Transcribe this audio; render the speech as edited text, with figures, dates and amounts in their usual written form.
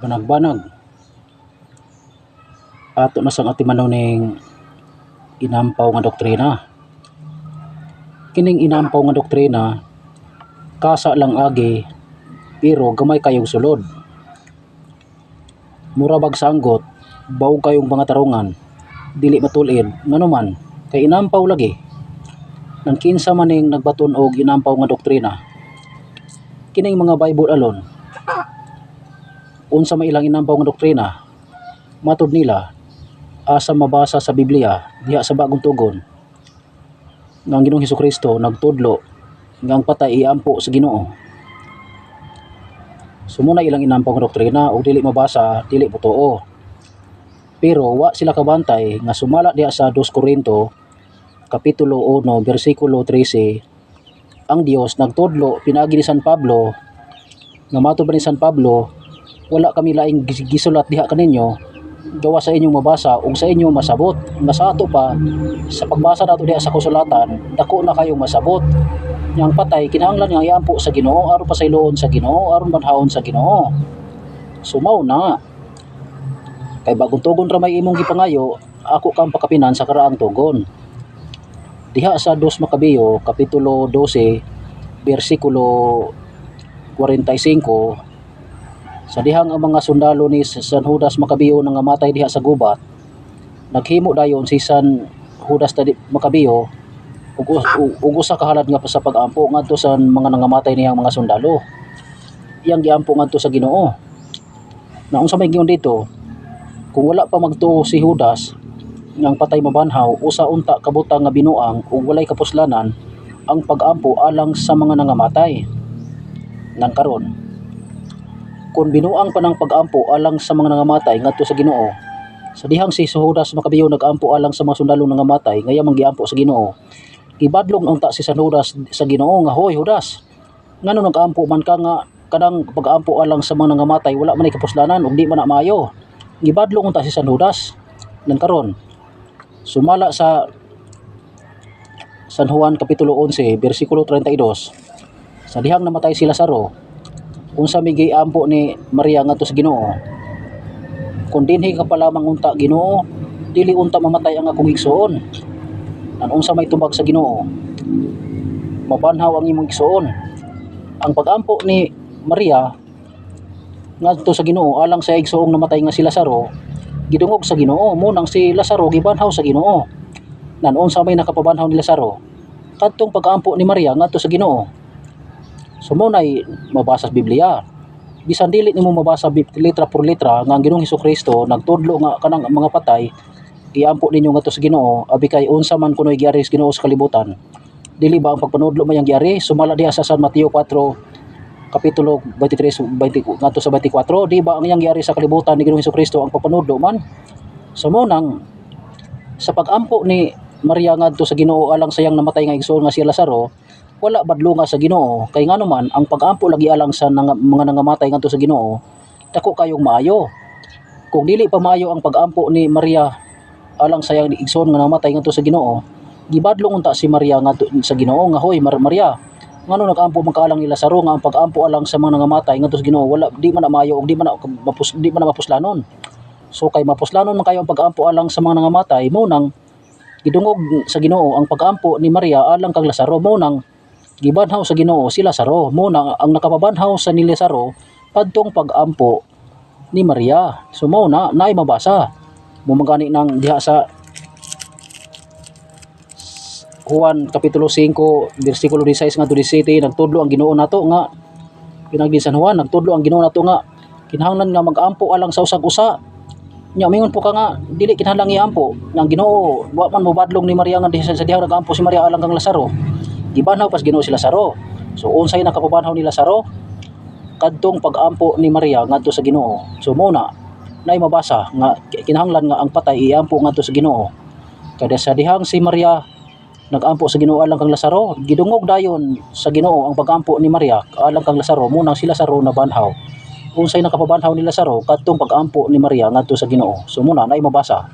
Banag-banag ato na sang atimanon ning inampaw nga doktrina. Kining inampaw nga doktrina kasa lang agi pero gamay kayong sulod. Mura bag sanggot, bawog kayong mga tarungan, dili matulid nganuman kay inampaw lagi. Nang kinsa man ning nagbaton og inampaw nga doktrina, kining mga Bible alon unsa may ilang inampaw nga doktrina, matud nila asa mabasa sa Biblia diha sa Bagong Tugon nga ang Ginoong Hesukristo nagtudlo nga ang patay iampo sa Ginoo. Sumuna ilang inampaw nga doktrina og dili mabasa, dili totoo. Pero wa sila kabantay nga sumala diha sa 2 Korinto kapitulo 1 bersikulo 13, ang Dios nagtudlo pinaagi ni San Pablo nga matud ni San Pablo, wala kami laing gisulat diha kaninyo gawa sa inyong mabasa ug sa inyong masabot. Nga sa ato pa sa pagbasa nato diha sa kasulatan, dako na kayong masabot. Yang patay kinahanglan nga iampo sa Ginoo aron pasayloon sa Ginoo aron banhaon sa Ginoo. Sumaw na. Kay Bagong Tugon ra may imong gipangayo, ako kang pakapinan sa karaang tugon. Diha sa 2 Makabeo kapitulo 12 bersikulo 45, sa dihang ang mga sundalo ni San Judas Makabeo nga matay diha sa gubat, naghimo dayon si San Judas Makabeo ug usa ka halad nga sa pag-ampo ngadto sa mga nangamatay niyang mga sundalo. Iyang giampo ngadto sa Ginoo. Na unsa may giingon dito, kung wala pa magtuo si Judas nga ang patay mabanhaw, usa unta kabutang nga binuang ug walay kapuslanan ang pag-ampo alang sa mga nangamatay. Nang karon, kung binuang pa ng pag-ampo alang sa mga nangamatay ngadto sa Ginoo, sa dihang si Judas Makabeo nag-ampo alang sa mga sundalo nangamatay, ngaya man giampo sa Ginoo, gibadlong unta si San Judas sa Ginoo nga, hoy Judas, ngano nag-ampo man ka nga kanang pag-ampo alang sa mga nangamatay wala man ay kapuslanan ug di man na maayo. Gibadlong unta si San Judas. Nang karon, sumala sa San Juan kapitulo 11 bersikulo 32, sa dihang namatay si Lazaro, unsa may giampo ni Maria ngadto sa Ginoo, kung dinhi ka pa lamang unta Ginoo, dili unta mamatay ang akong igsoon. Ang unsa may tubag sa Ginoo, mabanhaw ang imong igsoon. Ang pag-ampo ni Maria ngadto sa Ginoo alang sa igsoong namatay nga si Lazaro, gidungog sa Ginoo, munang si Lazaro gibanhaw sa Ginoo. Nan unsa may nakapabanhaw ni Lazaro, kadtong pag-ampo ni Maria ngadto sa Ginoo. Sumunay mabasa sa Biblia, bisan dili nimo mabasa litra por litra nga ang Ginoong Hesukristo nagtudlo nga kanang mga patay iampo ninyo ngadto sa Ginoo, abi kay unsa man kunoy giari sa Ginoo sa kalibutan. Dili ba ang pagpanudlo mayang giari? Sumala diha sa San Mateo 4 kapitulo 23 ngadto sa 24, di ba ang iyang giari sa kalibutan ni Ginoong Hesukristo ang pagpanudlo man? Sumunang sa pag-ampo ni Maria ngadto sa Ginoo alang sa iyang namatay nga igsoon nga si Lazaro, wala badlunga sa Ginoo, kay ngano man ang pag-ampo lagi alang sa mga nangamatay ngadto sa Ginoo, dako kayong maayo. Kung dili pa maayo ang pag-ampo ni Maria alang sa iyang igsoon nga namatay ngadto sa Ginoo, gibadlong unta si Maria ngadto sa Ginoo nga, hoy Maria, ngano nag-ampo man kaalang ni Lazaro nga ang pag-ampo alang sa mga nangamatay ngadto sa Ginoo wala, di man na maayo ug di man na mapuslanon. So kay mapuslanon man kayo ang pag-ampo alang sa mga nangamatay, munang gidungog sa Ginoo ang pag-ampo ni Maria alang kang Lazaro, munang gibanhaw sa Ginoo si Lazaro, munang ang nakapabanhaw sa ni Lazaro kadtong pag-ampo ni Maria. So mao na naay mabasa mumagani nang diha sa Juan kapitulo 5 bersikulo 16 ngadto 17, nagtudlo ang Ginoo nato nga pinagdi San Juan, nagtudlo ang Ginoo nato nga kinahanglan nga mag-ampo alang sa usag-usa. Nya mingon po ka nga dili kinahanglan iampo ng Ginoo, wa man mobadlong ni Maria nga diha sa dihang nag-ampo si Maria alang kang Lazaro, gibanhaw pas Ginoo si Lazaro. So unsay nakapabanhaw ni Lazaro? Kadtong pag-ampo ni Maria ngadto sa Ginoo. So muna nay mabasa nga kinahanglan nga ang patay iampo ngadto sa Ginoo. Kada sa dihang si Maria nag-ampo sa Ginoo alang kang Lazaro, gidungog dayon sa Ginoo ang pag-ampo ni Maria alang kang Lazaro, munang si Lazaro nabanhaw. Unsay nakapabanhaw ni Lazaro kadtong pag-ampo ni Maria ngadto sa Ginoo. So muna nay mabasa